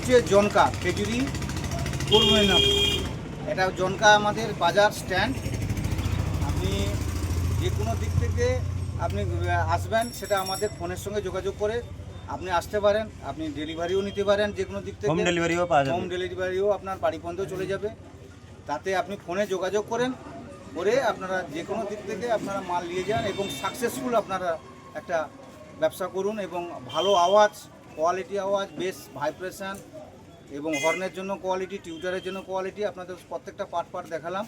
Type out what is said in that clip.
হচ্ছে জনকা, খেজুরি, পূর্ব মেদিনীপুর। এটা জনকা আমাদের বাজার স্ট্যান্ড। আপনি যে কোনো দিক থেকে আপনি আসবেন, সেটা আমাদের ফোনের সঙ্গে যোগাযোগ করে আপনি আসতে পারেন। আপনি ডেলিভারিও নিতে পারেন যে কোনো দিক থেকে। হোম ডেলিভারিও পাওয়া যাবে। হোম ডেলিভারিও আপনার বাড়ি পর্যন্ত চলে যাবে। তাতে আপনি ফোনে যোগাযোগ করেন, করে আপনারা যে কোনো দিক থেকে আপনারা মাল নিয়ে যান এবং সাকসেসফুল আপনারা একটা ব্যবসা করুন। এবং ভালো আওয়াজ, কোয়ালিটি আওয়াজ, বেস ভাইব্রেশন এবং হর্নের জন্য কোয়ালিটি, টিউটারের জন্য কোয়ালিটি, আপনাদের প্রত্যেকটা পার্ট দেখালাম।